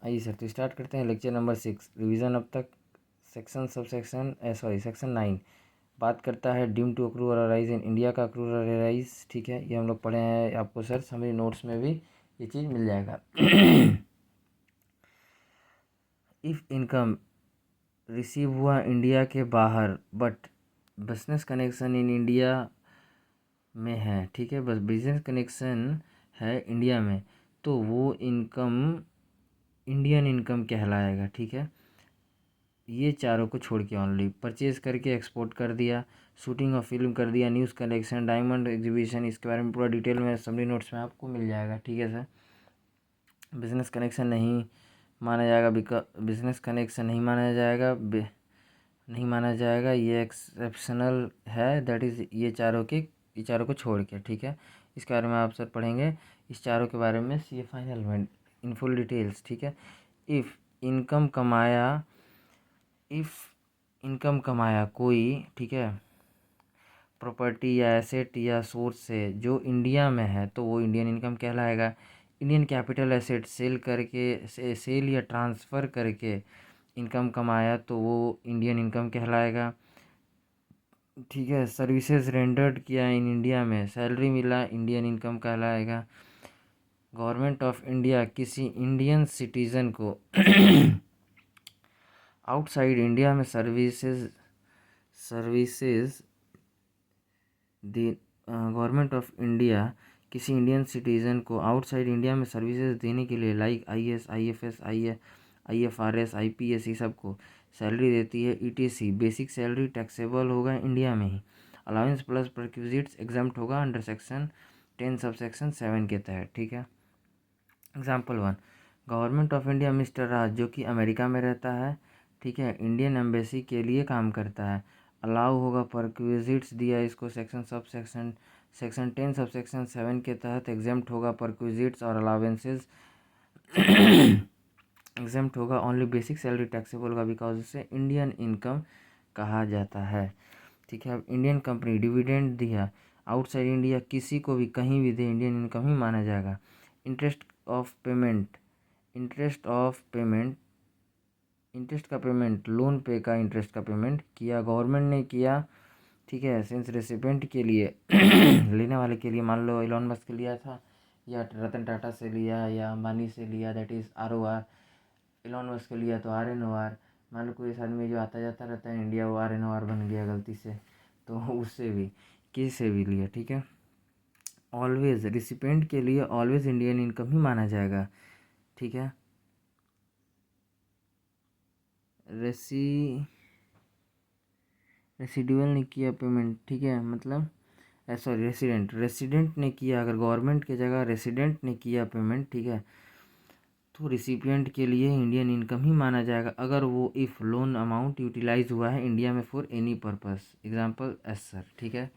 आइए सर, तो स्टार्ट करते हैं लेक्चर नंबर 6 रिवीजन। अब तक सेक्शन सेक्शन 9 बात करता है ड्यूम टू अक्रू और अराइज इन इंडिया का अक्रू और अराइज। ठीक है, ये हम लोग पढ़े हैं, आपको सर समरी नोट्स में भी ये चीज़ मिल जाएगा। इफ़ इनकम रिसीव हुआ इंडिया के बाहर but business connection in India में है, ठीक है, बस बिजनेस कनेक्शन है इंडिया में, तो वो इनकम इंडियन इनकम कहलाएगा। ठीक है, ये चारों को छोड़ के ओनली परचेज करके एक्सपोर्ट कर दिया, शूटिंग ऑफ फिल्म कर दिया, न्यूज़ कलेक्शन, डायमंड एग्जीबिशन, इसके बारे में पूरा डिटेल में समरी नोट्स में आपको मिल जाएगा। ठीक है सर, बिजनेस कनेक्शन नहीं माना जाएगा, बिजनेस कनेक्शन नहीं माना जाएगा, ये एक्सेप्शनल है, दैट इज़ ये चारों को छोड़ के। ठीक है, इसके बारे में आप सर पढ़ेंगे, इस चारों के बारे में ये फाइनल में इन फुल डिटेल्स। ठीक है, इफ़ इनकम कमाया कोई, ठीक है, प्रॉपर्टी या एसेट या सोर्स से जो इंडिया में है, तो वो इंडियन इनकम कहलाएगा। इंडियन कैपिटल एसेट सेल या ट्रांसफ़र करके इनकम कमाया, तो वो इंडियन इनकम कहलाएगा। ठीक है, सर्विसेज रेंडर्ड किया इन इंडिया में, सैलरी मिला, इंडियन इनकम कहलाएगा। गवर्नमेंट ऑफ इंडिया किसी इंडियन सिटीज़न को आउटसाइड इंडिया में सर्विसेज गवर्नमेंट ऑफ इंडिया किसी इंडियन सिटीज़न को आउटसाइड इंडिया में सर्विसेज देने के लिए like IAS, IFS, IFRS, IPS, ये सब को सैलरी देती है। ETC बेसिक सैलरी टैक्सेबल होगा इंडिया में ही। अलाउंस प्लस परक्विजिट्स एग्जाम्प्ट होगा अंडर सेक्शन 10 सबसेक्शन 7 के तहत। ठीक है, example 1, government of India mister Raj जो कि अमेरिका में रहता है, ठीक है, इंडियन एम्बेसी के लिए काम करता है। अलाउ होगा परक्विजिट्स दिया इसको सेक्शन 10 सबसेक्शन 7 के तहत। एग्जाम्प्ट होगा परक्विजिट्स और अलाउंसेस एग्जाम्प्ट होगा ओनली बेसिक सैलरी टैक्सेबल होगा बिकॉज इसे इंडियन इनकम कहा जाता है। ठीक है, अब इंडियन कंपनी डिविडेंड दिया आउटसाइड इंडिया, किसी को भी कहीं भी दे, इंडियन इनकम ही माना जाएगा। इंटरेस्ट का पेमेंट लोन पे का इंटरेस्ट का पेमेंट किया गवर्नमेंट ने किया। ठीक है, सिंस रेसिपेंट के लिए लेने वाले के लिए, मान लो इलॉन मस्क लिया था या रतन टाटा से लिया या अंबानी से लिया, that is ROR। Elon Musk लिया तो RNOR। मान लो कोई इस आदमी जो आता जाता रहता है इंडिया, वो RNOR बन गया गलती से, तो उससे भी किसी से भी लिया। ठीक है, ऑलवेज रिसिपेंट के लिए ऑलवेज इंडियन इनकम ही माना जाएगा। ठीक है, रेसिडुअल ने किया पेमेंट, ठीक है, मतलब सॉरी रेसिडेंट ने किया, अगर गवर्नमेंट की जगह रेसिडेंट ने किया पेमेंट, ठीक है, तो रिसिपिएंट के लिए इंडियन इनकम ही माना जाएगा अगर वो इफ़ लोन अमाउंट यूटिलाइज हुआ है इंडिया में for any purpose. Example S sir. ठीक है,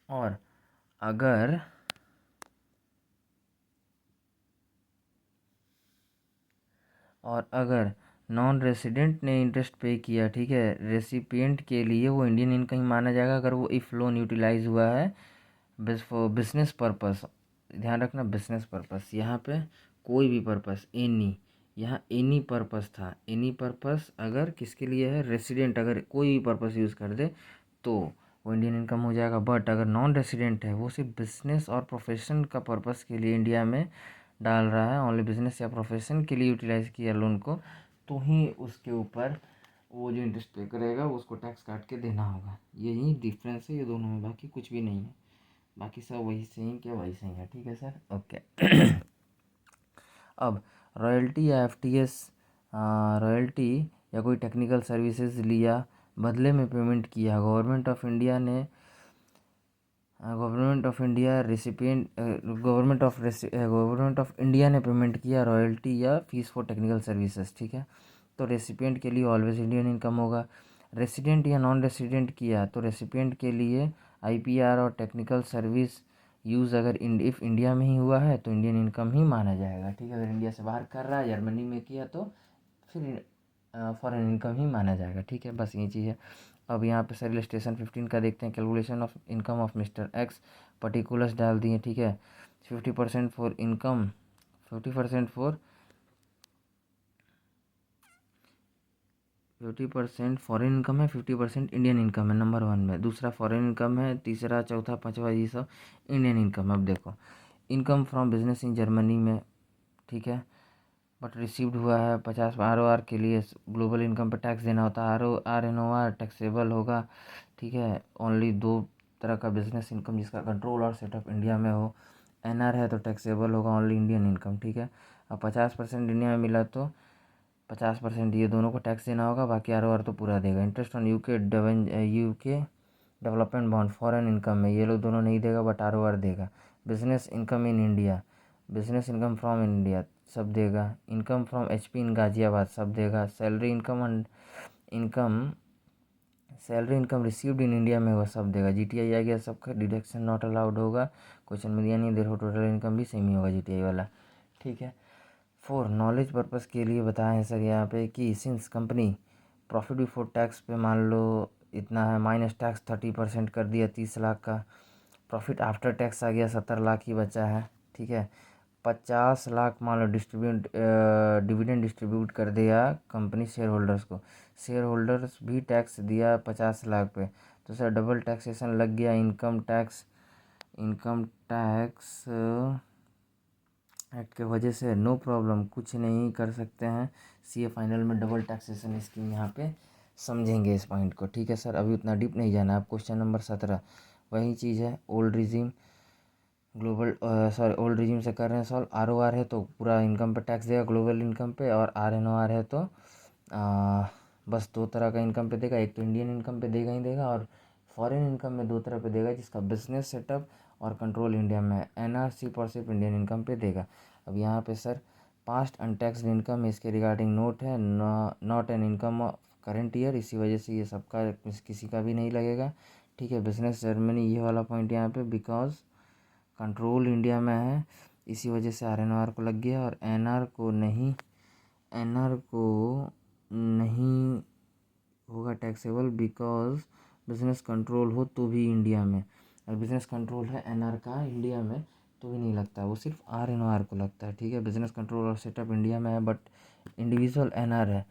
और अगर नॉन रेसिडेंट ने इंटरेस्ट पे किया, ठीक है, रेसिपिएंट के लिए वो इंडियन इनकम ही माना जाएगा अगर वो इफ़ लोन यूटिलाइज हुआ है फॉर बिजनेस पर्पस। ध्यान रखना, बिजनेस पर्पस, यहाँ पे कोई भी पर्पस, यहाँ एनी पर्पस था, एनी पर्पस अगर किसके लिए है, रेसिडेंट अगर कोई भी पर्पस यूज़ कर दे तो वो इंडियन इनकम हो जाएगा। बट अगर नॉन रेसिडेंट है, वो सिर्फ बिजनेस और प्रोफेशन का पर्पस के लिए इंडिया में डाल रहा है, ओनली बिजनेस या प्रोफेशन के लिए यूटिलाइज किया लोन को, तो ही उसके ऊपर वो जो इंटरेस्ट पे करेगा उसको टैक्स काट के देना होगा। यही डिफरेंस है ये दोनों में, बाकी कुछ भी नहीं है, बाकी सब वही सेम क्या वही सही है। ठीक है सर, ओके। अब रॉयल्टी या FTS, रॉयल्टी या कोई टेक्निकल सर्विसेज लिया, बदले में पेमेंट किया, गवर्नमेंट ऑफ इंडिया ने पेमेंट किया रॉयल्टी या फीस फॉर टेक्निकल सर्विसेज। ठीक है, तो रेसिपिएंट के लिए ऑलवेज इंडियन इनकम होगा। रेसिडेंट या नॉन रेसिडेंट किया तो रेसिपिएंट के लिए IPR और टेक्निकल सर्विस यूज़ अगर इफ़ इंडिया में ही हुआ है तो इंडियन इनकम ही माना जाएगा। ठीक है, अगर इंडिया से बाहर कर रहा है, जर्मनी में किया, तो फिर फॉरेन इनकम ही माना जाएगा। ठीक है, बस ये चीज़ है। अब यहाँ पे सर इलस्ट्रेशन 15 का देखते हैं, calculation of income of mister x, particulars डाल दिए। ठीक है, 50% for income, 50% for 50% foreign income है, 50% इंडियन इनकम है नंबर 1 में। दूसरा फॉरेन इनकम है, तीसरा चौथा पाँचवा ये सब इंडियन इनकम है। अब देखो income from business in Germany में, ठीक है, बट रिसीव्ड हुआ है 50। ROR के लिए ग्लोबल इनकम पर टैक्स देना होता है। RNOR टैक्सेबल होगा, ठीक है। ओनली 2 तरह का बिजनेस इनकम जिसका कंट्रोल और सेटअप इंडिया में हो। NR है तो टैक्सेबल होगा ओनली इंडियन इनकम, ठीक है। अब 50% इंडिया में मिला तो 50% ये दोनों को टैक्स देना होगा, बाकी ROR तो पूरा देगा। Interest on UK development bond foreign income में ये लोग दोनों नहीं देगा, बट ROR देगा। Business income in India, business income from India सब देगा। इनकम फ्रॉम HP इन गाजियाबाद सब देगा। Salary income and salary income received in India में वह सब देगा। GTI आ गया सबका, डिडक्शन नॉट अलाउड होगा। क्वेश्चन में दिया नहीं, देखो टोटल इनकम भी सेम ही होगा GTI वाला, ठीक है। 4 नॉलेज पर्पज़ के लिए बताए हैं सर यहाँ पे कि since company profit before tax पे मान लो इतना है, माइनस टैक्स 30% कर दिया 30 लाख का। प्रॉफिट आफ्टर टैक्स आ गया 70 लाख ही बचा है, ठीक है। 50 लाख मान लो डिविडेंड डिस्ट्रीब्यूट कर दिया कंपनी शेयर होल्डर्स को। शेयर होल्डर्स भी टैक्स दिया 50 लाख पे, तो सर डबल टैक्सेशन लग गया। इनकम टैक्स एक्ट के वजह से नो प्रॉब्लम, कुछ नहीं कर सकते हैं। CA फाइनल में डबल टैक्सेशन स्कीम यहाँ पे समझेंगे इस पॉइंट को, ठीक है सर। अभी उतना डीप नहीं जाना। आप क्वेश्चन नंबर 17 वही चीज़ है, ओल्ड रिजीम ओल्ड रिजीम से कर रहे हैं सॉल्व। ROR है तो पूरा इनकम पे टैक्स देगा ग्लोबल इनकम पे, और RNOR है तो बस 2 तरह का इनकम पे देगा। एक तो इंडियन इनकम पे देगा ही देगा, और फॉरेन इनकम में 2 तरह पे देगा जिसका बिजनेस सेटअप और कंट्रोल इंडिया में है। NR सिर्फ और सिर्फ इंडियन इनकम पे देगा। अब यहाँ पे सर पास्ट अनटैक्सड इनकम इसके रिगार्डिंग नोट है, not an income of current year, इसी वजह से ये सबका किसी का भी नहीं लगेगा, ठीक है। बिजनेस जर्मनी ये वाला पॉइंट यहाँ पे बिकॉज कंट्रोल इंडिया में है, इसी वजह से RNOR को लग गया। और NR को नहीं होगा टैक्सेबल बिकॉज बिजनेस कंट्रोल हो तो भी इंडिया में, और बिजनेस कंट्रोल है NR का इंडिया में तो भी नहीं लगता, वो सिर्फ RNOR को लगता है, ठीक है। बिजनेस कंट्रोल और सेटअप इंडिया में है, बट इंडिविजुअल NR है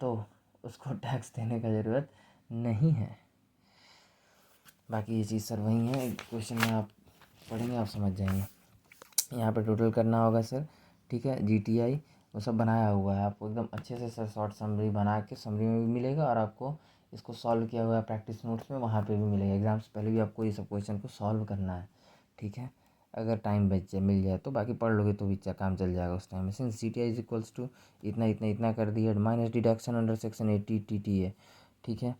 तो उसको टैक्स देने का ज़रूरत नहीं है। बाकी ये चीज़ सर वही है, क्वेश्चन में आप पढ़ेंगे आप समझ जाएंगे। यहाँ पे टोटल करना होगा सर, ठीक है। GTI वो सब बनाया हुआ है, आपको एकदम अच्छे से सर शॉर्ट समरी बना के समरी में भी मिलेगा, और आपको इसको सॉल्व किया हुआ है प्रैक्टिस नोट्स में वहाँ पे भी मिलेगा। एग्जाम से पहले भी आपको ये सब क्वेश्चन को सॉल्व करना है, ठीक है। अगर टाइम बच जाए मिल जाए तो, बाकी पढ़ लोगे तो भी काम चल जाएगा उस टाइम में। Since GTI is equals to इतना इतना इतना कर दिया, minus deduction under section 80 TTA, ठीक है।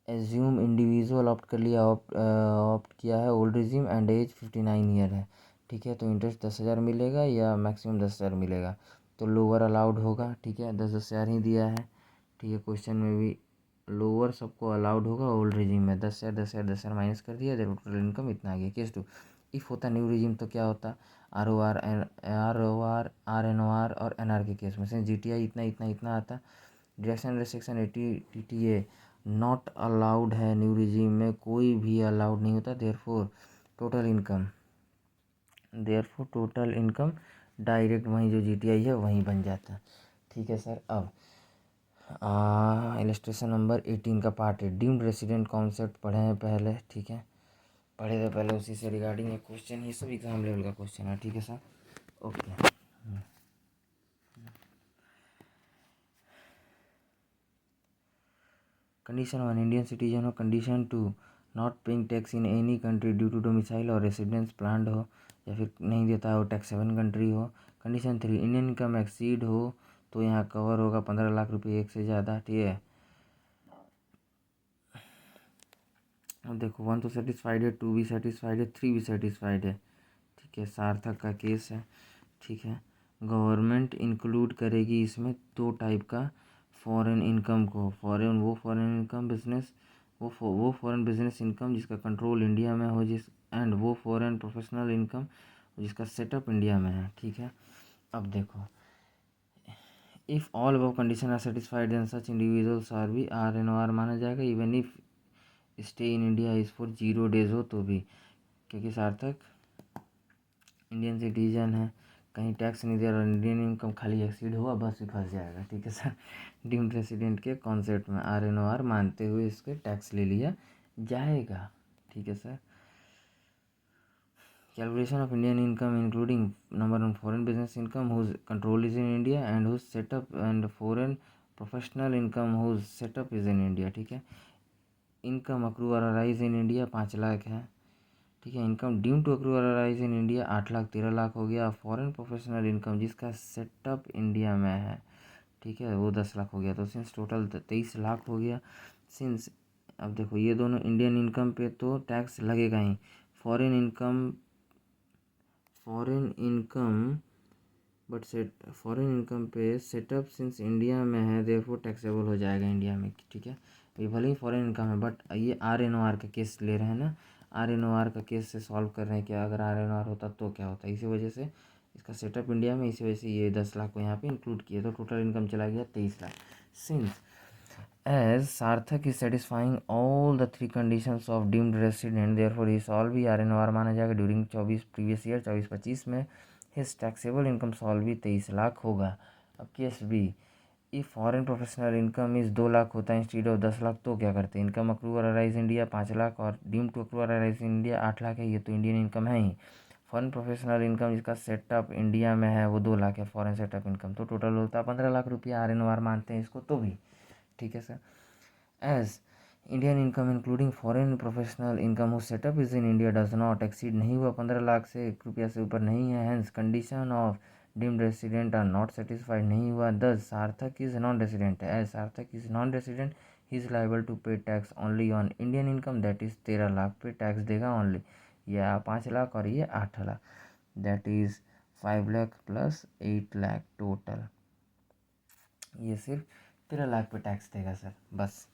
एज्यूम इंडिविजुअल ऑप्ट कर लिया, ऑप्ट किया है old regime and age 59 year है, ठीक है। तो इंटरेस्ट 10,000 मिलेगा या मैक्सिमम 10,000 मिलेगा, तो लोअर अलाउड होगा, ठीक है। 10,000 ही दिया है, ठीक है। क्वेश्चन में भी लोअर सबको अलाउड होगा ओल्ड रिजीम में। 10,000 10,000 10,000 माइनस कर दिया, जब टोटल इनकम इतना आ गया। केस 2 इफ़ होता न्यू रिजीम तो क्या होता, ROR RNOR और NR के केस में से GTI इतना इतना इतना आता। Deduction restriction 80 TTA not allowed है न्यू रिजीम में, कोई भी अलाउड नहीं होता। देयरफॉर टोटल इनकम डायरेक्ट वहीं जो GTI है वहीं बन जाता, ठीक है सर। अब इलस्ट्रेशन नंबर 18 का पार्ट है, डीम्ड रेसिडेंट कॉन्सेप्ट पढ़े हैं पहले, ठीक है। पढ़े थे पहले, उसी से रिगार्डिंग ये क्वेश्चन, ये सब एग्जाम लेवल का क्वेश्चन है, ठीक है sir. Okay. Condition 1 Indian citizen हो, condition 2 not paying tax in any country due to domicile और रेसिडेंस प्लान्ड हो, या फिर नहीं देता हो टैक्स 7 कंट्री हो। कंडीशन 3 इंडियन इनकम एक्सीड हो तो यहाँ कवर होगा 15 लाख रुपये एक से ज़्यादा, ठीक है। अब देखो 1 तो सेटिस्फाइड है, 2 भी सेटिस्फाइड है, 3 भी सेटिस्फाइड है, ठीक है। सार्थक का केस है, ठीक है। गवर्नमेंट इंक्लूड करेगी इसमें 2 टाइप का फॉरेन इनकम को, फॉरेन इनकम बिजनेस वो फॉरेन बिजनेस इनकम जिसका कंट्रोल इंडिया में हो, एंड वो फॉरेन प्रोफेशनल इनकम जिसका सेटअप इंडिया में है, ठीक है। अब देखो if all above condition are satisfied then such individuals are भी RNOR माना जाएगा, even if stay in India is for 0 days हो तो भी, क्योंकि सार्थक इंडियन सिटीजन है। कहीं टैक्स नहीं दे रहा, इंडियन इनकम खाली एक्सीड हुआ, बस ही फंस जाएगा। ठीक है सर, डीम्ड रेसिडेंट के कॉन्सेप्ट में RNOR मानते हुए इसके टैक्स ले लिया जाएगा। ठीक है sir. Calculation of Indian income including number of foreign business income whose control is in India and whose setup and foreign professional income whose setup is in India। ठीक है, इनकम अक्रू और arise in India 5 lakh है। ठीक है, income deem to accrue और arise in India 8 lakh 13 lakh हो गया। Foreign professional income जिसका सेटअप इंडिया में है, ठीक है, वो 10 लाख हो गया। तो सिंस टोटल 23 लाख हो गया। सिंस अब देखो ये दोनों इंडियन इनकम पे तो टैक्स लगेगा ही, फॉरेन इनकम फॉरेन इनकम पे सेटअप सिंस इंडिया में है देयरफॉर टैक्सेबल हो जाएगा इंडिया में। ठीक है, ये भले ही फॉरेन इनकम है बट ये RNOR का केस ले रहे हैं ना, RNOR का केस से सॉल्व कर रहे हैं कि अगर RNOR होता तो क्या होता। इसी वजह से इसका सेटअप इंडिया में, इसी वजह से ये 10 लाख को यहाँ पे इंक्लूड किया, तो टोटल इनकम चला गया 23 लाख। सिंस as सार्थक is satisfying all the 3 conditions of deemed resident therefore he shall be RNOR माना जाएगा ड्यूरिंग 24 प्रीवियस ईयर 24-25 में। हिज टैक्सेबल इनकम सॉल्व भी 23 लाख होगा। अब case B, if foreign professional income is 2 lakh होता है इंस्टीड ऑफ 10 लाख तो क्या करते हैं। इनकम अक्रू और अराइज इंडिया 5 लाख और डीम टू अक्रू और अराइज इंडिया 8 लाख है, ये तो इंडियन इनकम है ही। फॉरेन प्रोफेशनल इनकम जिसका सेटअप इंडिया में है वो 2 लाख है फॉरेन सेटअप इनकम, तो टोटल होता है 15 लाख रुपया। RNOR मानते हैं इसको तो भी। ठीक है sir. As Indian income including foreign professional income whose setup is in India does not exceed नहीं हुआ 15 लाख से रुपया से ऊपर नहीं है, hence condition of deemed resident are not satisfied नहीं हुआ। thus सार्थक is non resident है, as सार्थक is non resident he is liable to pay tax only on Indian income that is 13 lakh पे टैक्स देगा only, या 5 लाख और ये 8 lakh, that is 5 lakh plus 8 lakh total, ये सिर्फ 13 लाख पे टैक्स देगा सर, बस।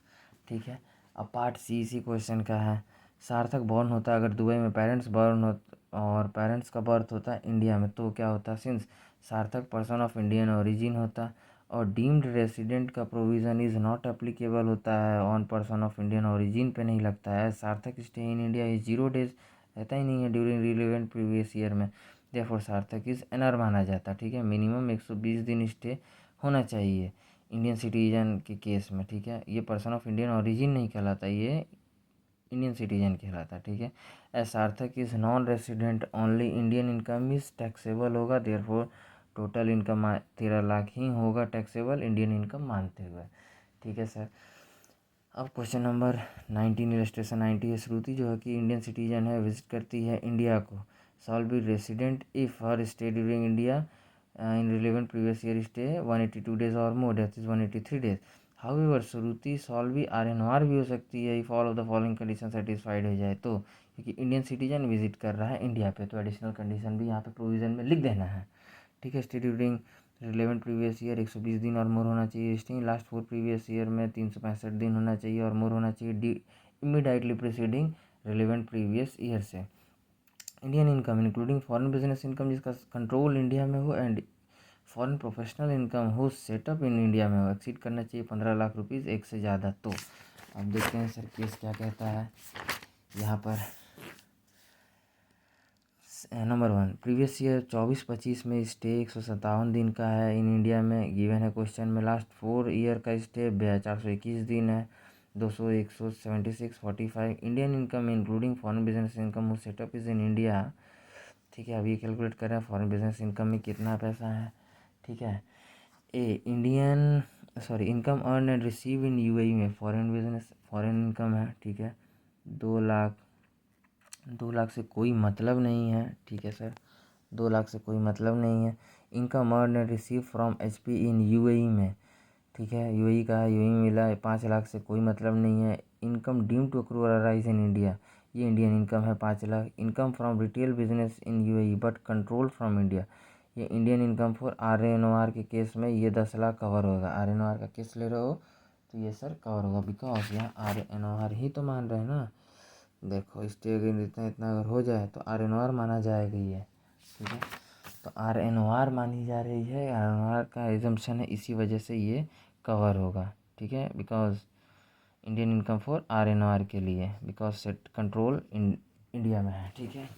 ठीक है, अब पार्ट सी इसी क्वेश्चन का है। सार्थक बॉर्न होता है अगर दुबई में पेरेंट्स बॉर्न हो और पेरेंट्स का बर्थ होता है इंडिया में तो क्या होता है। सिंस सार्थक पर्सन ऑफ इंडियन ओरिजिन होता और डीम्ड रेसिडेंट का प्रोविज़न इज़ नॉट एप्लीकेबल होता है on person of Indian origin पे नहीं लगता है। सार्थक stay in India is 0 days रहता ही नहीं है ड्यूरिंग रिलेवेंट प्रीवियस ईयर में, देयरफॉर सार्थक इज़ एनआर माना जाता है। ठीक है, मिनिमम 120 दिन स्टे होना चाहिए इंडियन सिटीजन के केस में। ठीक है, ये पर्सन ऑफ इंडियन ओरिजिन नहीं कहलाता, ये इंडियन सिटीजन कहलाता। ठीक है, एज सार्थक is non resident only Indian income is taxable होगा, देयरफॉर टोटल इनकम 13 लाख ही होगा टैक्सेबल इंडियन इनकम मानते हुए। ठीक है सर। अब क्वेश्चन नंबर 19 इलस्ट्रेशन 90 है। श्रुति जो है कि इंडियन सिटीजन है, विजिट करती है इंडिया को, shall be resident if her stay during India in relevant previous year stay 182 days or more, that is 183 days। however Shruti shall be RNOR भी हो सकती है if all of the following condition satisfied हो जाए तो, क्योंकि Indian citizen visit कर रहा है इंडिया पे तो एडिशनल कंडीशन भी यहाँ पे प्रोविजन में लिख देना है। ठीक है, stay during relevant previous year 120 दिन और मोर होना चाहिए। स्टे लास्ट 4 प्रीवियस ईयर में 365 दिन होना चाहिए और मोर होना चाहिए immediately preceding relevant previous year से। Indian income including foreign business income जिसका कंट्रोल इंडिया में हो एंड फॉरेन प्रोफेशनल इनकम हो सेटअप इन इंडिया में हो एक्सीड करना चाहिए 15 लाख रुपीज़ एक से ज़्यादा। तो अब देखते हैं सर केस क्या कहता है यहाँ पर। नंबर 1, प्रीवियस ईयर 24-25 में स्टे 157 दिन का है इन इंडिया में, गिवन है क्वेश्चन में। लास्ट 4 ईयर का स्टे 421 दिन है, 200 176 45। Indian income including foreign business income हो सेटअप इज़ इन इंडिया। ठीक है, अभी कैलकुलेट कर रहे हैं फॉरेन बिजनेस इनकम में कितना पैसा है। ठीक है, income earn and receive in UAE में फॉरेन इनकम है। ठीक है, 2 लाख से कोई मतलब नहीं है। ठीक है सर, 2 लाख से कोई मतलब नहीं है। Income earn and receive from HP in UAE में। ठीक है, UAE का है, UAE में मिला है, 5 लाख से कोई मतलब नहीं है। Income deem to accrue arise in India, ये इंडियन इनकम है 5 lakh. Income from retail business in UAE but control from India, ये इंडियन इनकम फॉर RNOR के केस में ये 10 लाख कवर होगा। RNOR का केस ले रहे हो तो ये सर कवर होगा, बिकॉज यहाँ RNOR ही तो मान रहे हैं ना। देखो स्टे अगर इतना इतना अगर हो जाए तो RNOR माना जाएगा ये। ठीक है, तो RNOR मानी जा रही है, RNOR का एजम्पशन है, इसी वजह से ये कवर होगा। ठीक है, because Indian income for RNOR के लिए, बिकॉज सेट कंट्रोल इंडिया में है। ठीक है,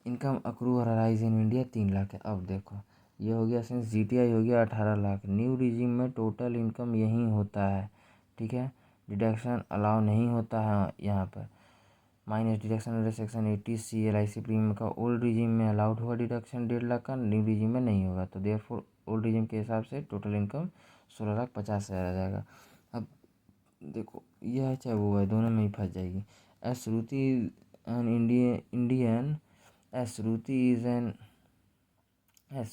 इनकम अक्रू और अराइज इन इंडिया 3 लाख है। अब देखो ये हो गया, सिंस जीटीआई हो गया 18 लाख। न्यू रिजीम में टोटल इनकम यही होता है, ठीक है। डिडक्शन अलाउ नहीं होता है यहाँ पर, minus deduction under section 80C LIC premium का। ओल्ड रिजीम में अलाउड होगा डिडक्शन 1.5 लाख का, न्यू रिजीम में नहीं होगा। तो देयरफॉर ओल्ड रिजीम के हिसाब से टोटल इनकम 16,50,000 आ जाएगा। अब देखो ये है चाहे वो है, दोनों में ही फंस जाएगी। S Shruti an Indian S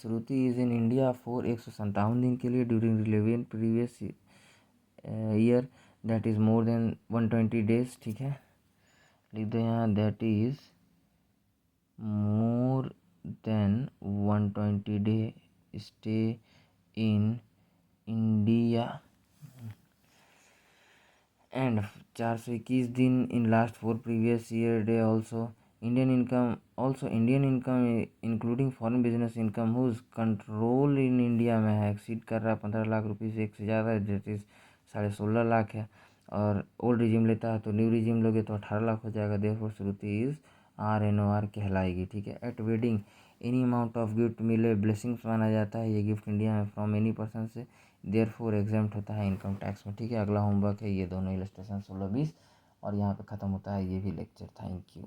Shruti is in India for 157 दिन के लिए during relevant previous year, that is more than 120 days, ठीक है। लिख दो यहाँ, that is more than 120 day stay in India and 421 दिन in last 4 previous year day also. Indian income including foreign business income whose control in India में है, exceed कर रहा है 15 लाख रुपये से एक से ज़्यादा, दैट इज़ 16.5 लाख है। और ओल्ड रिजीम लेता है तो न्यू रिजीम लोगे तो 18 लाख हो जाएगा। देयरफॉर श्रुति इज़ RNOR कहलाएगी, ठीक है। At wedding any amount of gift मिले ब्लेसिंग्स माना जाता है ये गिफ्ट इंडिया में फ्रॉम एनी पर्सन से, देयरफॉर एग्जेम्प्ट होता है इनकम टैक्स में, ठीक है। अगला होमवर्क है ये दोनों इलस्ट्रेशन 16-20 और यहाँ पे ख़त्म होता है ये भी लेक्चर। Thank you.